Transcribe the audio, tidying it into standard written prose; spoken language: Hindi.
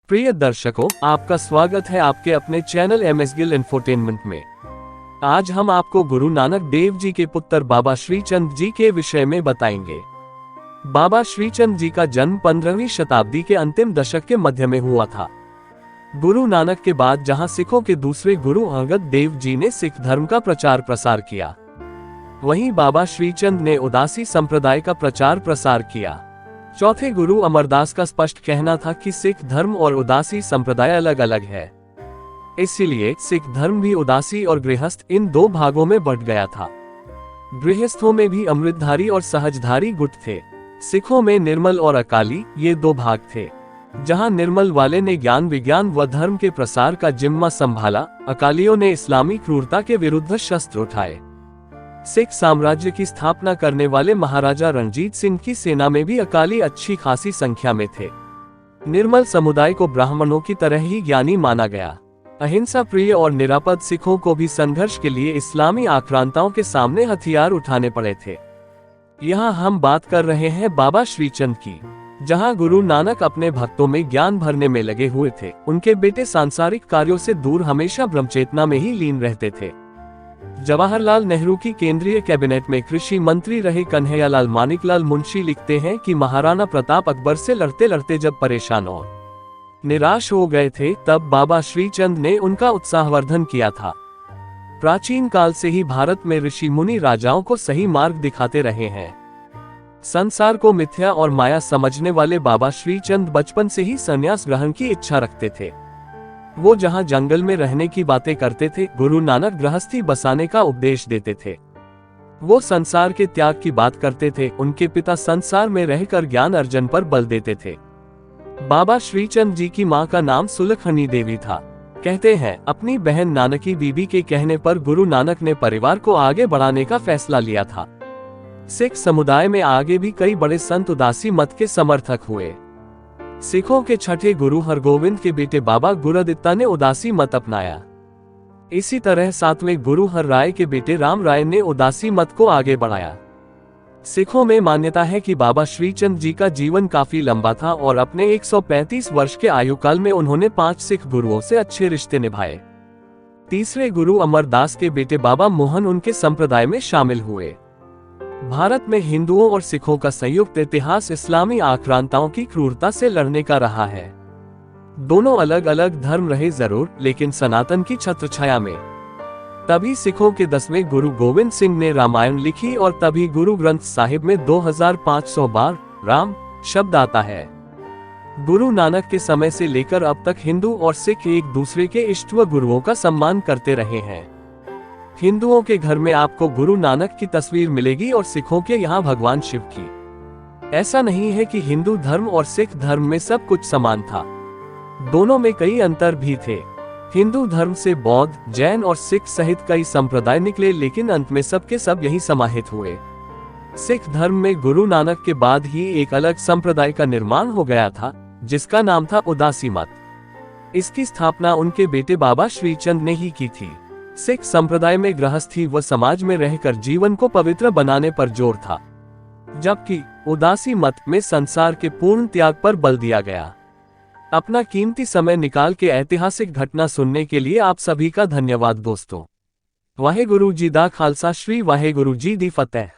प्रिय दर्शकों, आपका स्वागत है आपके अपने चैनल MS गिल इंफोटेनमेंट में। आज हम आपको गुरु नानक देव जी के पुत्र बाबा श्रीचंद जी के विषय में बताएंगे। बाबा श्रीचंद जी का जन्म 15वीं शताब्दी के अंतिम दशक के मध्य में हुआ था। गुरु नानक के बाद जहां सिखों के दूसरे गुरु अंगद देव जी ने सिख धर्म का प्रचार प्रसार किया, वहीं बाबा श्रीचंद ने उदासी संप्रदाय का प्रचार प्रसार किया। चौथे गुरु अमरदास का स्पष्ट कहना था कि सिख धर्म और उदासी संप्रदाय अलग अलग है। इसलिए सिख धर्म भी उदासी और गृहस्थ इन दो भागों में बंट गया था। गृहस्थों में भी अमृतधारी और सहजधारी गुट थे। सिखों में निर्मल और अकाली ये दो भाग थे। जहां निर्मल वाले ने ज्ञान विज्ञान व धर्म के प्रसार का जिम्मा संभाला, अकालियों ने इस्लामी क्रूरता के विरुद्ध शस्त्र उठाए। सिख साम्राज्य की स्थापना करने वाले महाराजा रणजीत सिंह की सेना में भी अकाली अच्छी खासी संख्या में थे। निर्मल समुदाय को ब्राह्मणों की तरह ही ज्ञानी माना गया। अहिंसा प्रिय और निरापद सिखों को भी संघर्ष के लिए इस्लामी आक्रांताओं के सामने हथियार उठाने पड़े थे। यहाँ हम बात कर रहे हैं बाबा श्रीचंद की। जहाँ गुरु नानक अपने भक्तों में ज्ञान भरने में लगे हुए थे, उनके बेटे सांसारिक कार्यों से दूर हमेशा ब्रह्मचेतना में ही लीन रहते थे। जवाहरलाल नेहरू की केंद्रीय कैबिनेट में कृषि मंत्री रहे कन्हैयालाल मानिकलाल मुंशी लिखते हैं कि महाराणा प्रताप अकबर से लड़ते लड़ते जब परेशान और निराश हो गए थे, तब बाबा श्रीचंद ने उनका उत्साहवर्धन किया था। प्राचीन काल से ही भारत में ऋषि मुनि राजाओं को सही मार्ग दिखाते रहे हैं। संसार को मिथ्या और माया समझने वाले बाबा श्रीचंद बचपन से ही संन्यास ग्रहण की इच्छा रखते थे। वो जहां जंगल में रहने की बातें करते थे, गुरु नानक गृहस्थी बसाने का उपदेश देते थे। वो संसार के त्याग की बात करते थे। उनके पिता संसार में रहकर ज्ञान अर्जन पर बल देते थे। बाबा श्रीचंद जी की मां का नाम सुलखनी देवी था। कहते हैं, अपनी बहन नानकी बीबी के कहने पर गुरु नानक ने परिवार को आगे बढ़ाने का फैसला लिया था। सिख समुदाय में आगे भी कई बड़े संत उदासी मत के समर्थक हुए। सिखों के छठे गुरु हरगोविंद के बेटे बाबा गुरदित्ता ने उदासी मत अपनाया। इसी तरह सातवें गुरु हर राय के बेटे राम राय ने उदासी मत को आगे बढ़ाया। सिखों में मान्यता है कि बाबा श्रीचंद जी का जीवन काफी लंबा था और अपने 135 वर्ष के आयु काल में उन्होंने 5 सिख गुरुओं से अच्छे रिश्ते निभाए। तीसरे गुरु अमरदास के बेटे बाबा मोहन उनके संप्रदाय में शामिल हुए। भारत में हिंदुओं और सिखों का संयुक्त इतिहास इस्लामी आक्रांताओं की क्रूरता से लड़ने का रहा है। दोनों अलग अलग धर्म रहे जरूर, लेकिन सनातन की छत्रछाया में। तभी सिखों के 10वें गुरु गोविंद सिंह ने रामायण लिखी और तभी गुरु ग्रंथ साहिब में 2500 बार राम शब्द आता है। गुरु नानक के समय से लेकर अब तक हिंदू और सिख एक दूसरे के इष्ट व गुरुओं का सम्मान करते रहे हैं। हिंदुओं के घर में आपको गुरु नानक की तस्वीर मिलेगी और सिखों के यहाँ भगवान शिव की। ऐसा नहीं है कि हिंदू धर्म और सिख धर्म में सब कुछ समान था। दोनों में कई अंतर भी थे। हिंदू धर्म से बौद्ध, जैन और सिख सहित कई संप्रदाय निकले, लेकिन अंत में सब के सब यही समाहित हुए। सिख धर्म में गुरु नानक के बाद ही एक अलग संप्रदाय का निर्माण हो गया था, जिसका नाम था उदासी मत। इसकी स्थापना उनके बेटे बाबा श्रीचंद ने ही की थी। सिख संप्रदाय में गृहस्थी व समाज में रहकर जीवन को पवित्र बनाने पर जोर था, जबकि उदासी मत में संसार के पूर्ण त्याग पर बल दिया गया। अपना कीमती समय निकाल के ऐतिहासिक घटना सुनने के लिए आप सभी का धन्यवाद दोस्तों। वाहेगुरु जी दा खालसा, श्री वाहेगुरु जी दी फतेह।